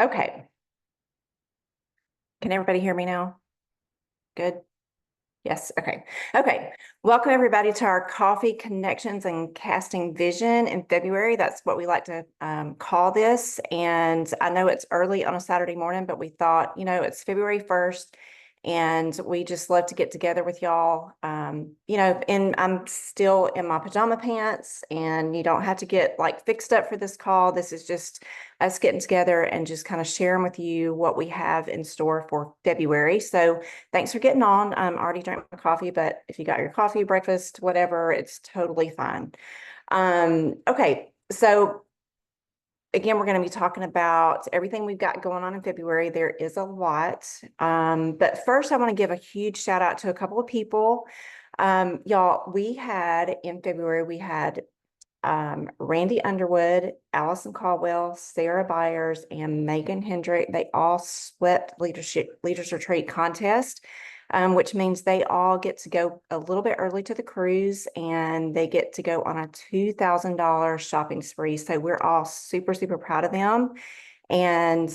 Okay. Can everybody hear me now? Good. Yes. Okay. Okay. Welcome everybody to our Coffee Connections and Casting Vision in February. That's what we like to call this. And I know it's early on a Saturday morning, but we thought, it's February 1st. And we just love to get together with y'all. And I'm still in my pajama pants, and you don't have to get like fixed up for this call. This is just us getting together and just kind of sharing with you what we have in store for February. So thanks for getting on. I already drank my coffee, but if you got your coffee, breakfast, whatever, it's totally fine. Okay, so again, we're going to be talking about everything we've got going on in February. There is a lot. But first, I want to give a huge shout out to a couple of people. Y'all, in February, we had Randy Underwood, Allison Caldwell, Sarah Byers, and Megan Hendrick. They all swept Leaders Retreat contest, which means they all get to go a little bit early to the cruise, and they get to go on a $2,000 shopping spree. So we're all super, super proud of them. And,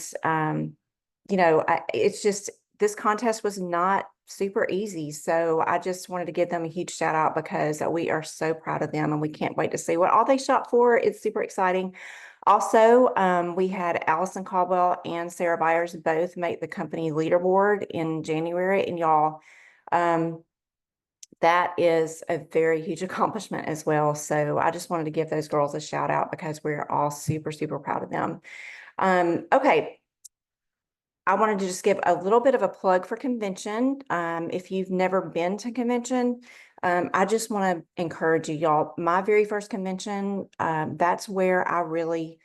it's just, this contest was not super easy. So I just wanted to give them a huge shout out because we are so proud of them and we can't wait to see what all they shop for. It's super exciting. Also, we had Allison Caldwell and Sarah Byers both make the company leaderboard in January. And y'all, that is a very huge accomplishment as well. So I just wanted to give those girls a shout out because we're all super, super proud of them. Okay. I wanted to just give a little bit of a plug for convention. If you've never been to convention, I just want to encourage you, y'all. My very first convention, that's where I really,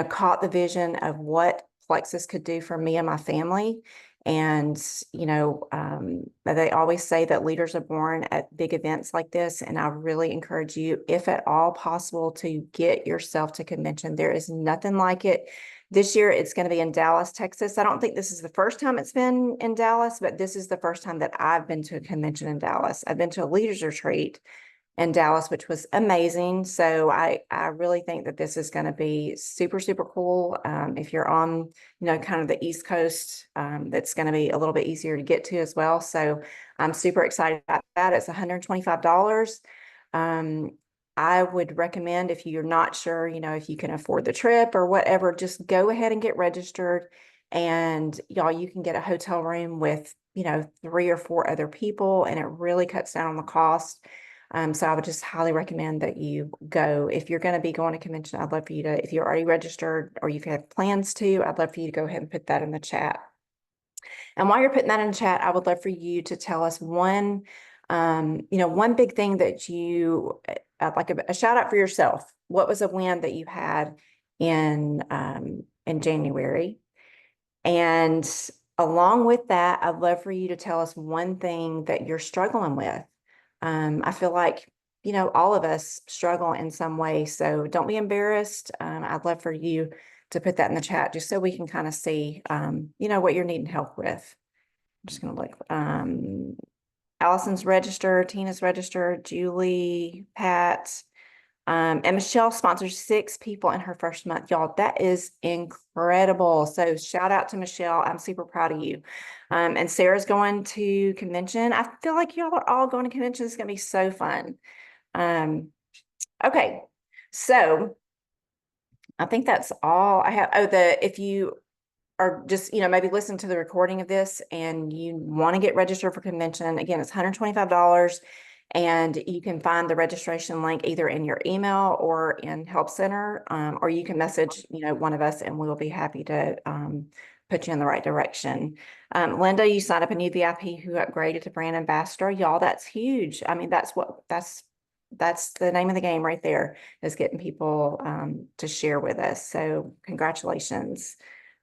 caught the vision of what Plexus could do for me and my family. And, they always say that leaders are born at big events like this. And I really encourage you, if at all possible, to get yourself to convention. There is nothing like it. This year, it's going to be in Dallas, Texas. I don't think this is the first time it's been in Dallas, but this is the first time that I've been to a convention in Dallas. I've been to a leaders retreat in Dallas, which was amazing. So I really think that this is going to be super, super cool. If you're on, kind of the East Coast, that's going to be a little bit easier to get to as well. So I'm super excited about that. It's $125. I would recommend, if you're not sure, if you can afford the trip or whatever, just go ahead and get registered. And y'all, you can get a hotel room with, 3 or 4 other people, and it really cuts down on the cost. So I would just highly recommend that you go. If you're going to be going to convention, I'd love for you to, if you're already registered or you've had plans to, I'd love for you to go ahead and put that in the chat. And while you're putting that in the chat, I would love for you to tell us one big thing that you like a shout out for yourself. What was a win that you had in January? And along with that, I'd love for you to tell us one thing that you're struggling with. I feel like, all of us struggle in some way. So don't be embarrassed. I'd love for you to put that in the chat just so we can kind of see, what you're needing help with. I'm just going to look. Allison's registered, Tina's registered, Julie, Pat, and Michelle sponsors 6 people in her first month. Y'all, that is incredible. So shout out to Michelle. I'm super proud of you. And Sarah's going to convention. I feel like y'all are all going to convention. It's going to be so fun. Okay. So I think that's all I have. Oh, if you are just, maybe listen to the recording of this and you want to get registered for convention, again, it's $125. And you can find the registration link either in your email or in Help Center, or you can message, one of us, and we'll be happy to put you in the right direction. Linda, you signed up a new VIP who upgraded to brand ambassador. Y'all, that's huge. I mean, that's the name of the game right there, is getting people to share with us. So congratulations.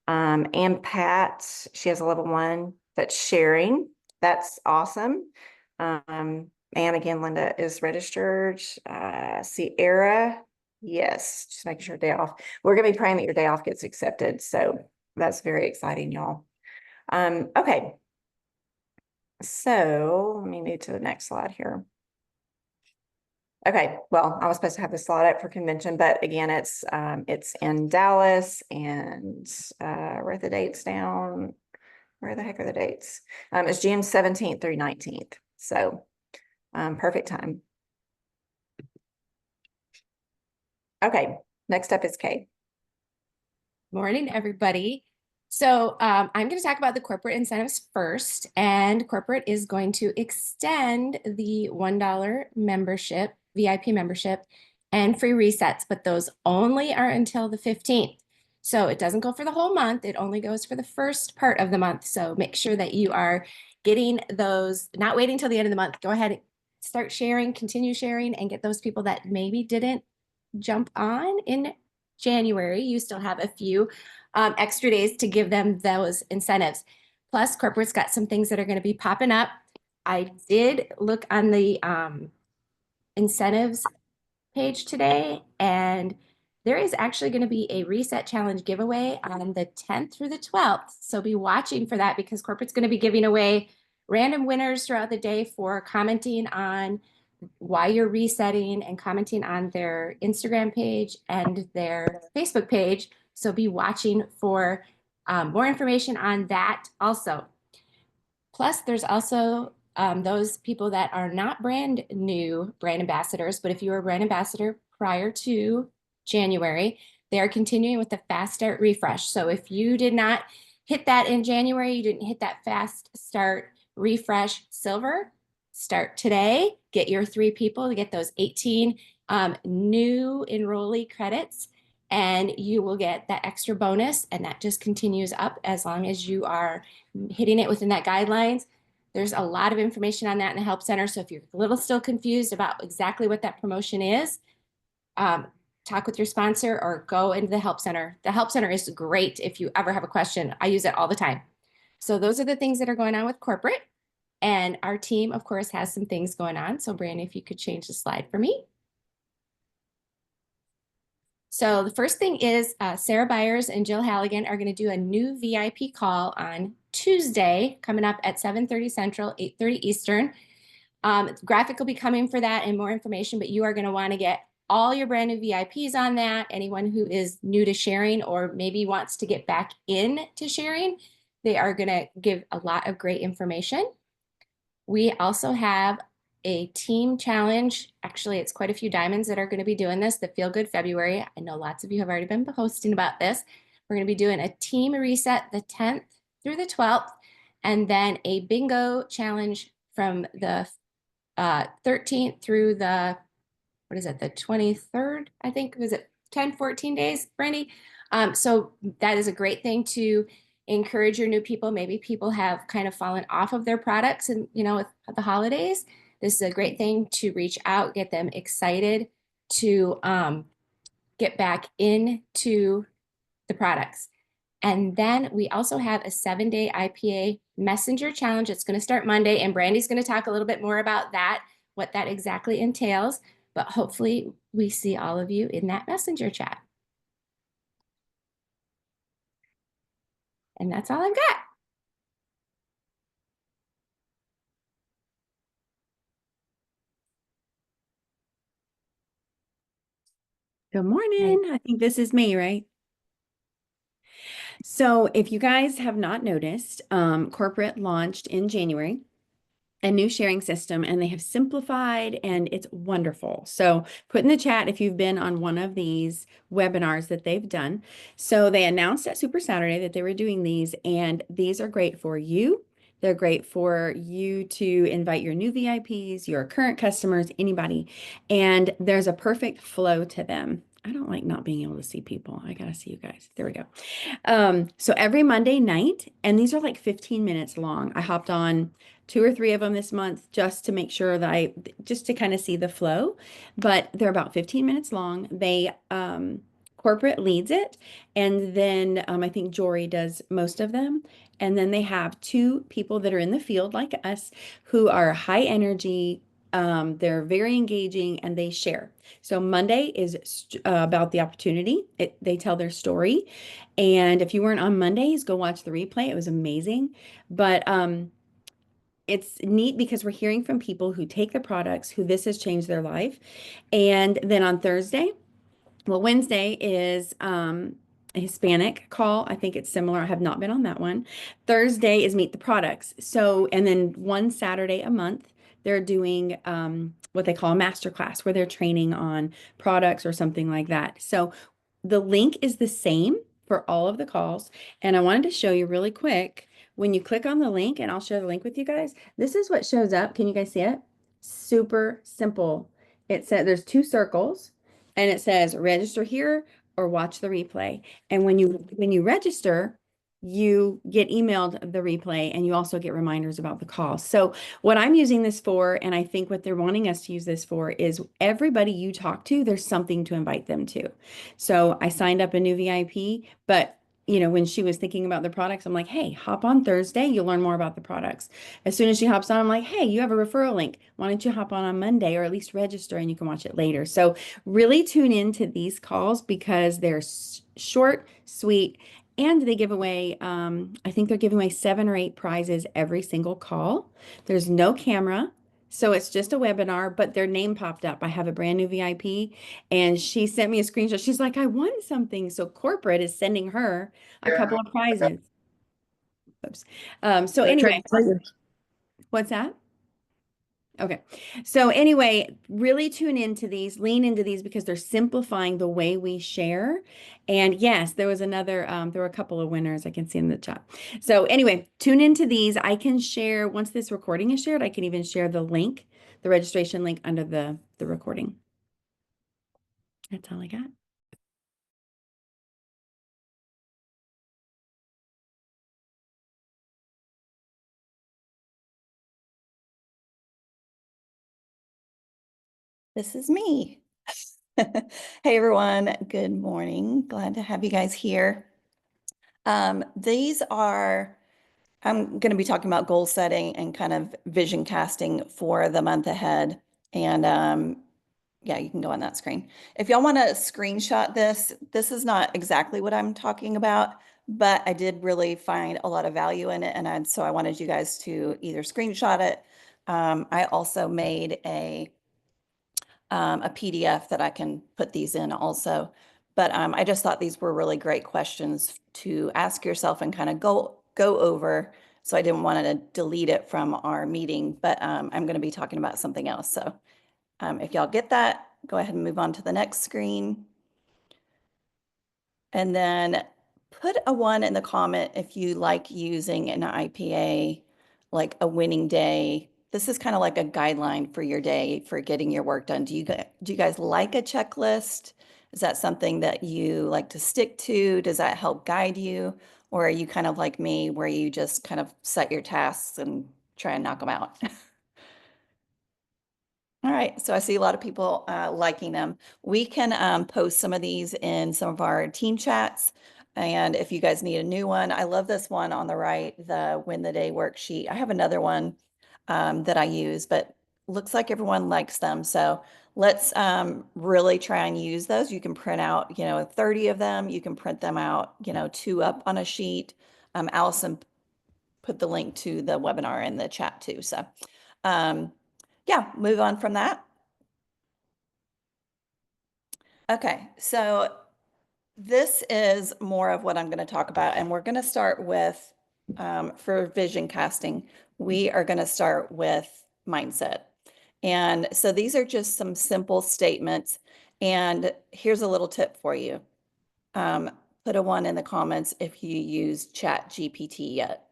And Pat, she has a level 1 that's sharing. That's awesome. And again, Linda is registered. Sierra, yes, just making sure day off. We're going to be praying that your day off gets accepted. So that's very exciting, y'all. Okay. So let me move to the next slide here. Okay, well, I was supposed to have this slide up for convention, but again, it's in Dallas and write the dates down. Where the heck are the dates? It's June 17th through 19th. So perfect time. Okay, next up is Kay. Morning, everybody. So I'm going to talk about the corporate incentives first, and corporate is going to extend the $1 membership, VIP membership, and free resets, but those only are until the 15th. So it doesn't go for the whole month. It only goes for the first part of the month. So make sure that you are getting those, not waiting till the end of the month. Go ahead and start sharing, continue sharing, and get those people that maybe didn't jump on in January. You still have a few extra days to give them those incentives. Plus, corporate's got some things that are going to be popping up. I did look on the incentives page today, and there is actually going to be a reset challenge giveaway on the 10th through the 12th. So be watching for that, because corporate's going to be giving away random winners throughout the day for commenting on why you're resetting and commenting on their Instagram page and their Facebook page. So be watching for more information on that also. Plus, there's also those people that are not brand new brand ambassadors, but if you were a brand ambassador prior to January, they are continuing with the Fast Start refresh. So if you did not hit that in January, you didn't hit that Fast Start refresh silver, start today. Get your 3 people to get those 18 new enrollee credits, and you will get that extra bonus, and that just continues up as long as you are hitting it within that guidelines. There's a lot of information on that in the Help Center. So if you're a little still confused about exactly what that promotion is, talk with your sponsor or go into the Help Center. The Help Center is great if you ever have a question. I use it all the time. So those are the things that are going on with corporate. And our team, of course, has some things going on. So Brandy, if you could change the slide for me. So the first thing is Sarah Byers and Jill Halligan are going to do a new VIP call on Tuesday, coming up at 7:30 Central, 8:30 Eastern. Graphic will be coming for that and more information, but you are going to want to get all your brand new VIPs on that. Anyone who is new to sharing or maybe wants to get back into sharing, they are going to give a lot of great information. We also have a team challenge. Actually, it's quite a few diamonds that are going to be doing this, the Feel Good February. I know lots of you have already been posting about this. We're going to be doing a team reset the 10th through the 12th, and then a bingo challenge from the 13th through the, what is it, the 23rd, I think. Was it 10, 14 days, Brandy? So that is a great thing to encourage your new people. Maybe people have kind of fallen off of their products and, with the holidays. This is a great thing to reach out, get them excited to get back into the products. And then we also have a 7-day IPA messenger challenge. It's going to start Monday, and Brandy's going to talk a little bit more about that, what that exactly entails. But hopefully we see all of you in that messenger chat. And that's all I've got. Good morning. I think this is me, right? So if you guys have not noticed, corporate launched in January a new sharing system, and they have simplified, and it's wonderful. So put in the chat if you've been on one of these webinars that they've done. So they announced at Super Saturday that they were doing these, and these are great for you. They're great for you to invite your new VIPs, your current customers, anybody. And there's a perfect flow to them. I don't like not being able to see people. I gotta see you guys. There we go. So every Monday night, and these are like 15 minutes long. I hopped on 2 or 3 of them this month just to make sure that just to kind of see the flow, but they're about 15 minutes long. They, corporate leads it. And then I think Jory does most of them. And then they have 2 people that are in the field like us who are high energy. They're very engaging and they share. So Monday is about the opportunity. They tell their story. And if you weren't on Mondays, go watch the replay. It was amazing. But it's neat because we're hearing from people who take the products, who this has changed their life. And then on Thursday, well, Wednesday is a Hispanic call. I think it's similar. I have not been on that one. Thursday is Meet the Products. So, and then one Saturday a month, they're doing what they call a master class where they're training on products or something like that. So the link is the same for all of the calls. And I wanted to show you really quick. When you click on the link, and I'll share the link with you guys, this is what shows up. Can you guys see it? Super simple. It said there's two circles and it says register here or watch the replay. And when you register, you get emailed the replay and you also get reminders about the call. So what I'm using this for, and I think what they're wanting us to use this for, is everybody you talk to, there's something to invite them to. So I signed up a new VIP, but when she was thinking about the products, I'm like, hey, hop on Thursday, you'll learn more about the products. As soon as she hops on, I'm like, hey, you have a referral link. Why don't you hop on Monday or at least register and you can watch it later. So really tune into these calls because they're short, sweet, and they give away, I think they're giving away 7 or 8 prizes every single call. There's no camera. So it's just a webinar, but their name popped up. I have a brand new VIP and she sent me a screenshot. She's like, I won something. So corporate is sending her a couple of prizes. Oops. So anyway, what's that? Okay. So anyway, really tune into these, lean into these because they're simplifying the way we share. And yes, there was there were a couple of winners I can see in the chat. So anyway, tune into these. I can share, once this recording is shared, I can even share the link, the registration link under the recording. That's all I got. This is me. Hey everyone, good morning. Glad to have you guys here. These are, I'm going to be talking about goal setting and kind of vision casting for the month ahead. And yeah, you can go on that screen. If y'all want to screenshot this is not exactly what I'm talking about, but I did really find a lot of value in it. And so I wanted you guys to either screenshot it. I also made a PDF that I can put these in also. But I just thought these were really great questions to ask yourself and kind of go over. So I didn't want to delete it from our meeting, but I'm going to be talking about something else. So if y'all get that, go ahead and move on to the next screen. And then put a 1 in the comment if you like using an IPA, like a winning day. This is kind of like a guideline for your day for getting your work done. Do you guys like a checklist? Is that something that you like to stick to? Does that help guide you? Or are you kind of like me where you just kind of set your tasks and try and knock them out? All right, so I see a lot of people liking them. We can post some of these in some of our team chats. And if you guys need a new one, I love this one on the right, the Win the Day worksheet. I have another one that I use, but looks like everyone likes them. So let's really try and use those. You can print out, 30 of them. You can print them out, 2 up on a sheet. Allison put the link to the webinar in the chat too. So yeah, move on from that. Okay, so this is more of what I'm going to talk about, and we're going to start with, for vision casting, we are going to start with mindset. And so these are just some simple statements, and here's a little tip for you. Put a 1 in the comments if you use ChatGPT yet.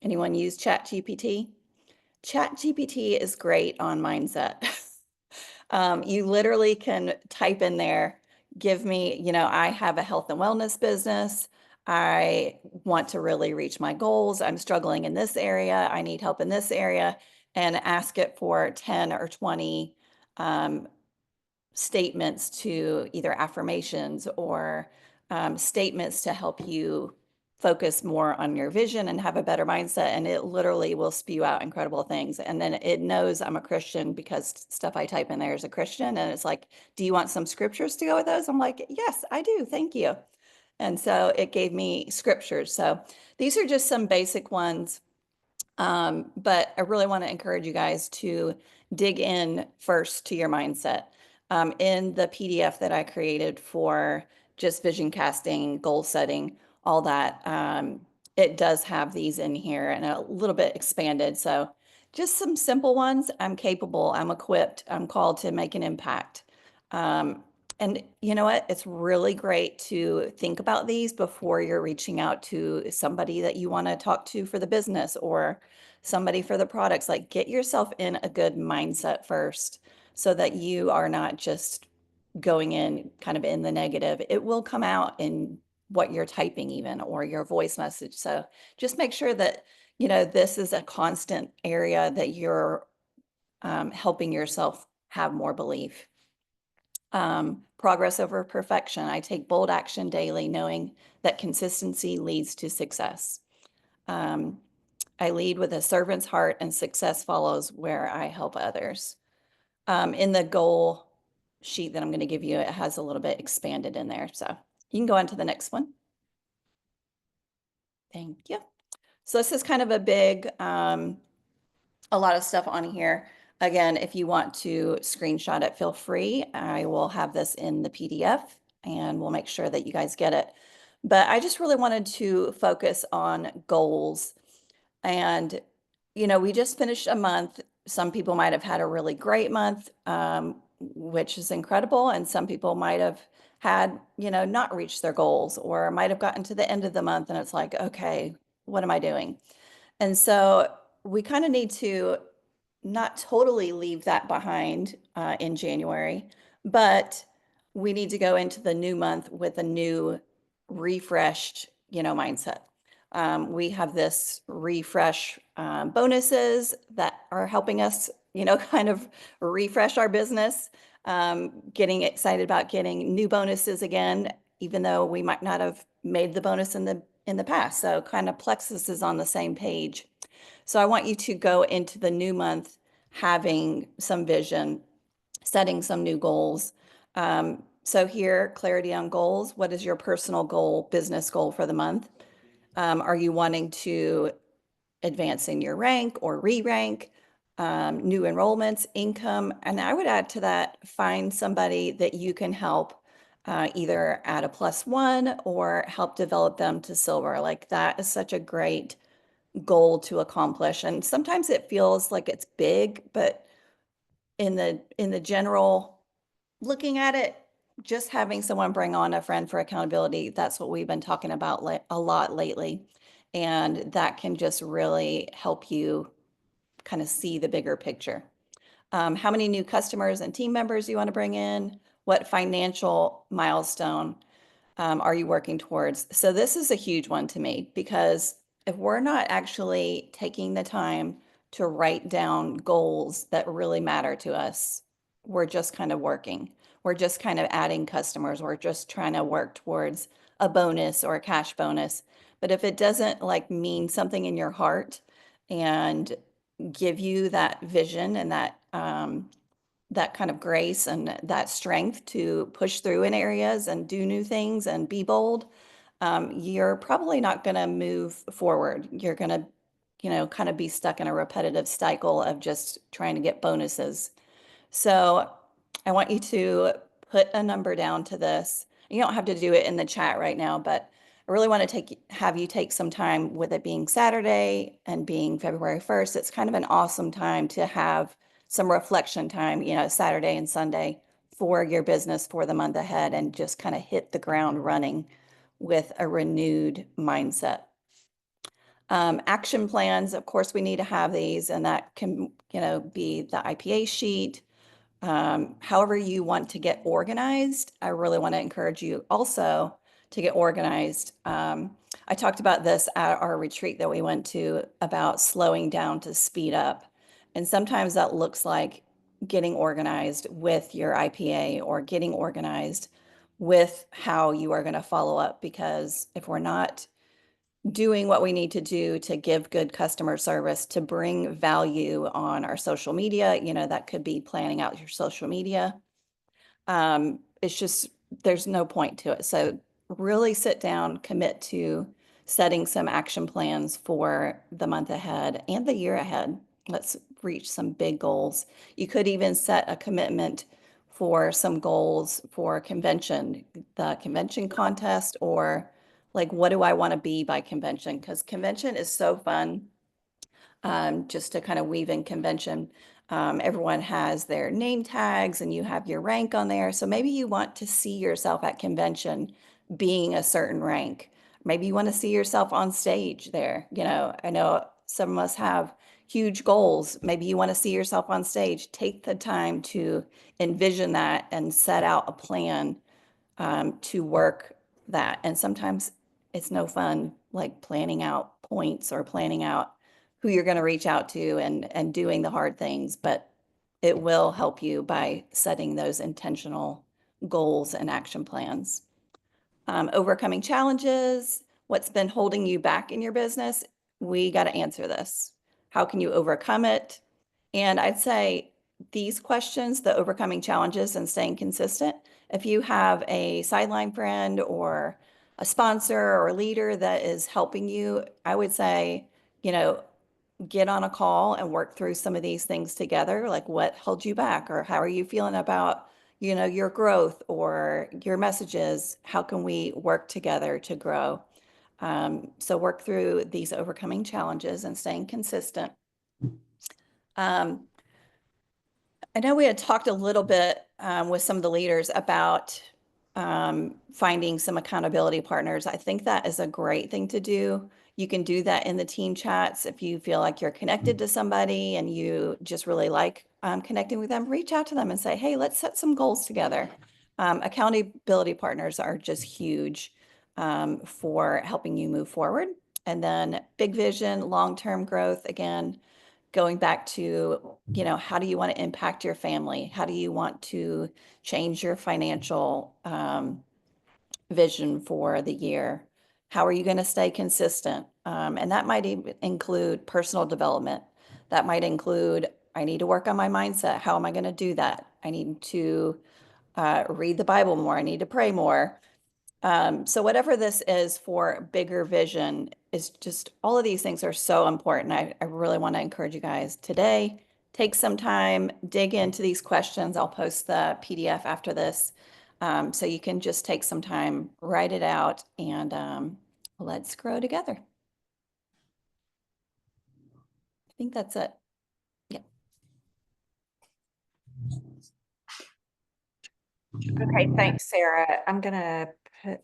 Anyone use ChatGPT? ChatGPT is great on mindset. You literally can type in there, give me, I have a health and wellness business. I want to really reach my goals. I'm struggling in this area. I need help in this area, and ask it for 10 or 20 statements to either affirmations or statements to help you focus more on your vision and have a better mindset. And it literally will spew out incredible things. And then it knows I'm a Christian because stuff I type in there is a Christian. And it's like, do you want some scriptures to go with those? I'm like, yes, I do. Thank you. And so it gave me scriptures. So these are just some basic ones. But I really want to encourage you guys to dig in first to your mindset. In the PDF that I created for just vision casting, goal setting, all that, it does have these in here and a little bit expanded. So just some simple ones. I'm capable, I'm equipped, I'm called to make an impact. And you know what? It's really great to think about these before you're reaching out to somebody that you want to talk to for the business or somebody for the products. Like, get yourself in a good mindset first so that you are not just going in kind of in the negative. It will come out in what you're typing even or your voice message. So just make sure that, this is a constant area that you're helping yourself have more belief. Progress over perfection. I take bold action daily, knowing that consistency leads to success. I lead with a servant's heart, and success follows where I help others. In the goal sheet that I'm going to give you, it has a little bit expanded in there. So you can go on to the next one. Thank you. So this is kind of a big, a lot of stuff on here. Again, if you want to screenshot it, feel free. I will have this in the PDF and we'll make sure that you guys get it. But I just really wanted to focus on goals. And, we just finished a month. Some people might have had a really great month, which is incredible. And some people might have had, not reached their goals or might have gotten to the end of the month and it's like, okay, what am I doing? And so we kind of need to not totally leave that behind in January, but we need to go into the new month with a new refreshed, mindset. We have this refresh bonuses that are helping us, kind of refresh our business, getting excited about getting new bonuses again, even though we might not have made the bonus in the past. So kind of Plexus is on the same page. So I want you to go into the new month having some vision, setting some new goals. So here, clarity on goals. What is your personal goal, business goal for the month? Are you wanting to advance in your rank or re-rank, new enrollments, income? And I would add to that, find somebody that you can help either add a +1 or help develop them to silver. Like that is such a great goal to accomplish. And sometimes it feels like it's big, but in the general looking at it, just having someone bring on a friend for accountability, that's what we've been talking about a lot lately. And that can just really help you kind of see the bigger picture. How many new customers and team members you want to bring in? What financial milestone are you working towards? So this is a huge one to me because if we're not actually taking the time to write down goals that really matter to us, we're just kind of working. We're just kind of adding customers. We're just trying to work towards a bonus or a cash bonus. But if it doesn't like mean something in your heart and give you that vision and that kind of grace and that strength to push through in areas and do new things and be bold, you're probably not going to move forward. You're going to, kind of be stuck in a repetitive cycle of just trying to get bonuses. So I want you to put a number down to this. You don't have to do it in the chat right now, but I really want to have you take some time with it being Saturday and being February 1st. It's kind of an awesome time to have some reflection time, Saturday and Sunday for your business for the month ahead and just kind of hit the ground running with a renewed mindset. Action plans, of course, we need to have these, and that can, be the IPA sheet. However you want to get organized, I really want to encourage you also to get organized. I talked about this at our retreat that we went to about slowing down to speed up. And sometimes that looks like getting organized with your IPA or getting organized with how you are going to follow up. Because if we're not doing what we need to do to give good customer service, to bring value on our social media, that could be planning out your social media. It's just, there's no point to it. So really sit down, commit to setting some action plans for the month ahead and the year ahead. Let's reach some big goals. You could even set a commitment for some goals for convention, the convention contest, or like, what do I want to be by convention? Because convention is so fun. Just to kind of weave in convention, everyone has their name tags and you have your rank on there. So maybe you want to see yourself at convention being a certain rank. Maybe you want to see yourself on stage there. You know, I know some of us have huge goals. Maybe you want to see yourself on stage. Take the time to envision that and set out a plan to work that. And sometimes it's no fun, like planning out points or planning out who you're going to reach out to and doing the hard things, but it will help you by setting those intentional goals and action plans. Overcoming challenges, what's been holding you back in your business? We got to answer this. How can you overcome it? And I'd say these questions, the overcoming challenges and staying consistent, if you have a sideline friend or a sponsor or a leader that is helping you, I would say, you know, get on a call and work through some of these things together. Like, what held you back, or how are you feeling about, you know, your growth or your messages? How can we work together to grow? So work through these overcoming challenges and staying consistent. I know we had talked a little bit with some of the leaders about finding some accountability partners. I think that is a great thing to do. You can do that in the team chats. If you feel like you're connected to somebody and you just really like connecting with them, reach out to them and say, hey, let's set some goals together. Accountability partners are just huge for helping you move forward. And then big vision, long-term growth, again, going back to, you know, how do you want to impact your family? How do you want to change your financial vision for the year? How are you going to stay consistent? And that might include personal development. That might include, I need to work on my mindset. How am I going to do that? I need to read the Bible more. I need to pray more. So whatever this is for bigger vision is just, all of these things are so important. I really want to encourage you guys today, take some time, dig into these questions. I'll post the PDF after this. So you can just take some time, write it out, and let's grow together. I think that's it. Yeah. Okay, thanks, Sarah. I'm gonna put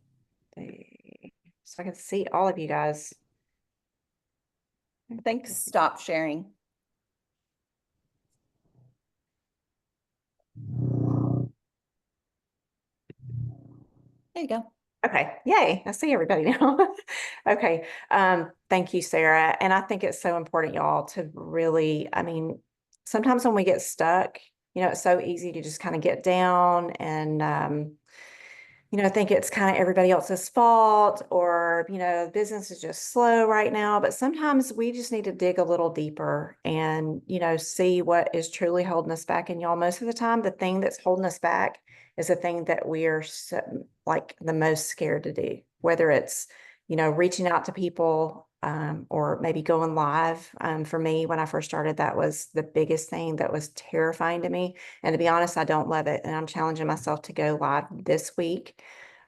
so I can see all of you guys. Thanks. Stop sharing. There you go. Okay, yay, I see everybody now. Okay, thank you, Sarah. And I think it's so important, y'all, to really, I mean, sometimes when we get stuck, you know, it's so easy to just kind of get down and, you know, think it's kind of everybody else's fault, or, you know, business is just slow right now. But sometimes we just need to dig a little deeper and, you know, see what is truly holding us back. And y'all, most of the time, the thing that's holding us back is the thing that we are so, like the most scared to do, whether it's, you know, reaching out to people or maybe going live. For me, when I first started, that was the biggest thing that was terrifying to me. And to be honest, I don't love it. And I'm challenging myself to go live this week.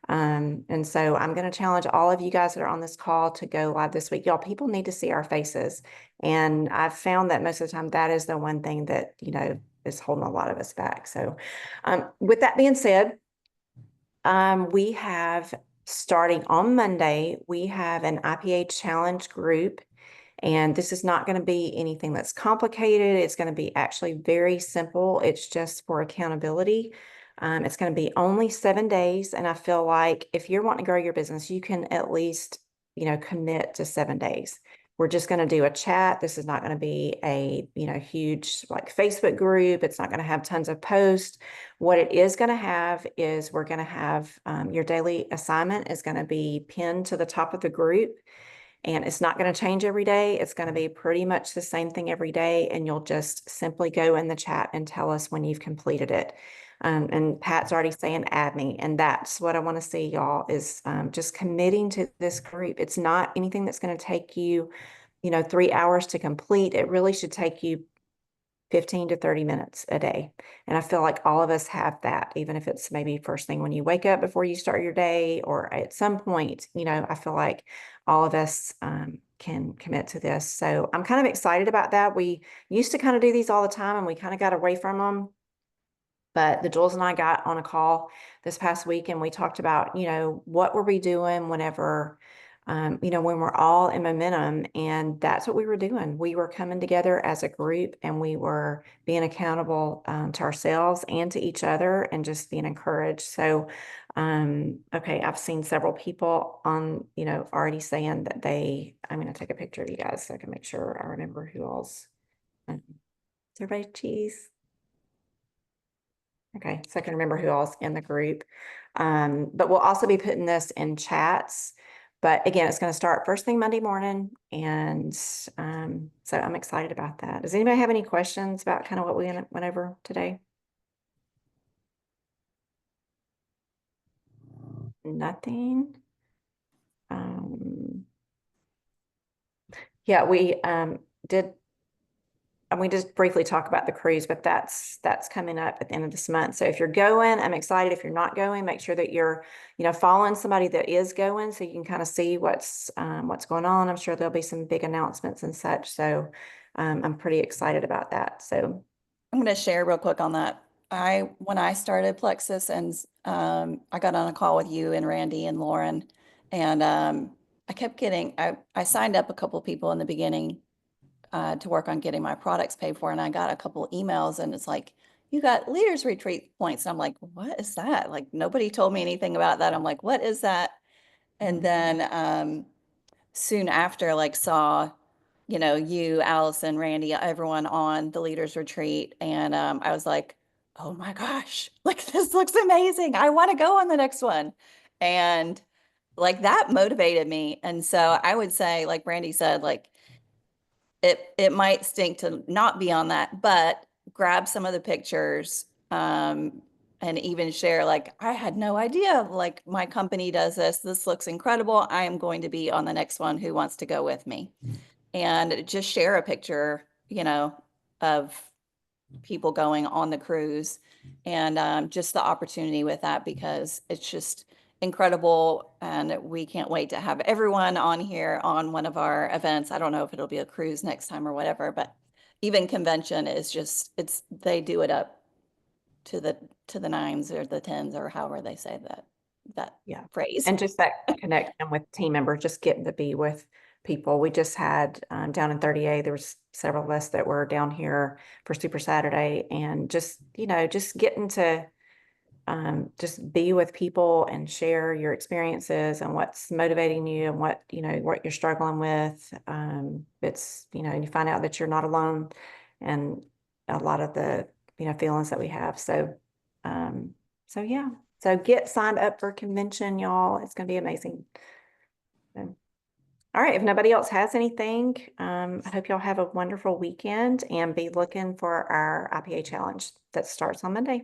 And so I'm going to challenge all of you guys that are on this call to go live this week. Y'all, people need to see our faces. And I've found that most of the time that is the one thing that, you know, is holding a lot of us back. So with that being said, we have, starting on Monday, we have an IPA challenge group. And this is not going to be anything that's complicated. It's going to be actually very simple. It's just for accountability. It's going to be only 7 days. And I feel like if you're wanting to grow your business, you can at least, you know, commit to 7 days. We're just going to do a chat. This is not going to be a, you know, huge like Facebook group. It's not going to have tons of posts. What it is going to have is we're going to have your daily assignment is going to be pinned to the top of the group. And it's not going to change every day. It's going to be pretty much the same thing every day. And you'll just simply go in the chat and tell us when you've completed it. And Pat's already saying add me. And that's what I want to see, y'all, is just committing to this group. It's not anything that's going to take you, 3 hours to complete. It really should take you 15 to 30 minutes a day. And I feel like all of us have that, even if it's maybe first thing when you wake up before you start your day, or at some point, I feel like all of us can commit to this. So I'm kind of excited about that. We used to kind of do these all the time and we kind of got away from them. But the Jules and I got on a call this past week and we talked about, what were we doing whenever, when we're all in momentum, and that's what we were doing. We were coming together as a group and we were being accountable to ourselves and to each other and just being encouraged. So, okay, I've seen several people on, already saying that I'm going to take a picture of you guys so I can make sure I remember who all's. Is everybody cheese? Okay, so I can remember who all's in the group. But we'll also be putting this in chats. But again, it's going to start first thing Monday morning. And so I'm excited about that. Does anybody have any questions about kind of what we went over today? Nothing. Yeah, we did. And we just briefly talk about the cruise, but that's coming up at the end of this month. So if you're going, I'm excited. If you're not going, make sure that you're, following somebody that is going so you can kind of see what's going on. I'm sure there'll be some big announcements and such. So I'm pretty excited about that. So I'm going to share real quick on that. When I started Plexus and I got on a call with you and Randy and Lauren, and I kept getting, I signed up a couple of people in the beginning to work on getting my products paid for. And I got a couple emails and it's like, you got leaders retreat points. And I'm like, what is that? Like, nobody told me anything about that. I'm like, what is that? And then soon after, like saw, you, Allison, Randy, everyone on the leaders retreat. And I was like, oh my gosh, like this looks amazing. I want to go on the next one. And like that motivated me. And so I would say, like Brandy said, like, it might stink to not be on that, but grab some of the pictures and even share, like, I had no idea, like my company does this. This looks incredible. I am going to be on the next one. Who wants to go with me? And just share a picture, of people going on the cruise and just the opportunity with that, because it's just incredible. And we can't wait to have everyone on here on one of our events. I don't know if it'll be a cruise next time or whatever, but even convention is just, they do it up to the nines or the tens or however they say that yeah. phrase. And just that connection with team members, just getting to be with people. We just had down in 30A, there was several of us that were down here for Super Saturday, and just getting to just be with people and share your experiences and what's motivating you and what you're struggling with. It's and you find out that you're not alone, and a lot of the feelings that we have. So yeah. So get signed up for convention, y'all. It's going to be amazing. So, all right. If nobody else has anything, I hope y'all have a wonderful weekend and be looking for our IPA challenge that starts on Monday.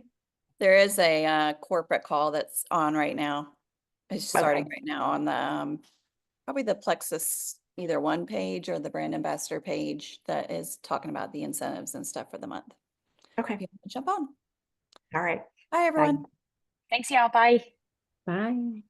There is a corporate call that's on right now. It's starting right now on the probably the Plexus either one page or the brand ambassador page that is talking about the incentives and stuff for the month. Okay. Jump on. All right. Bye, everyone. Bye. Thanks, y'all. Bye. Bye.